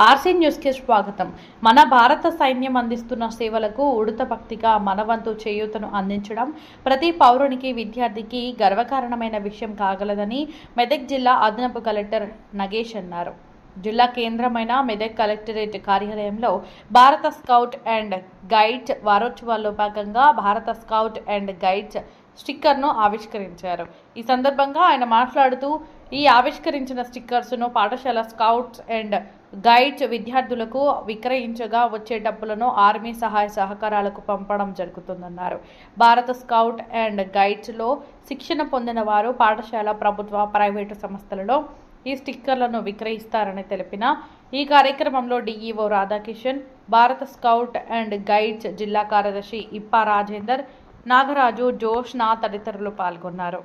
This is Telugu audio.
ఆర్సీ న్యూస్కి స్వాగతం. మన భారత సైన్యం అందిస్తున్న సేవలకు ఉడత భక్తిగా మన వంతు చేయూతను అందించడం ప్రతి పౌరునికి, విద్యార్థికి గర్వకారణమైన విషయం కాగలదని మెదక్ జిల్లా అదనపు కలెక్టర్ నగేష్ అన్నారు. జిల్లా కేంద్రమైన మెదక్ కలెక్టరేట్ కార్యాలయంలో భారత స్కౌట్ అండ్ గైడ్స్ వారోత్సవాల్లో భాగంగా భారత స్కౌట్ అండ్ గైడ్స్ స్టిక్కర్ను ఆవిష్కరించారు. ఈ సందర్భంగా ఆయన మాట్లాడుతూ, ఈ ఆవిష్కరించిన స్టిక్కర్స్ను పాఠశాల స్కౌట్స్ అండ్ గైడ్స్ విద్యార్థులకు విక్రయించగా వచ్చే డబ్బులను ఆర్మీ సహాయ సహకారాలకు పంపడం జరుగుతుందన్నారు. భారత స్కౌట్ అండ్ గైడ్స్లో శిక్షణ పొందిన వారు పాఠశాల, ప్రభుత్వ, ప్రైవేటు సంస్థలలో ఈ స్టిక్కర్లను విక్రయిస్తారని తెలిపిన ఈ కార్యక్రమంలో డిఈఓ రాధాకిషన్, భారత స్కౌట్ అండ్ గైడ్స్ జిల్లా కార్యదర్శి ఇప్పా రాజేందర్, నాగరాజు, జోష్న తదితరులు పాల్గొన్నారు.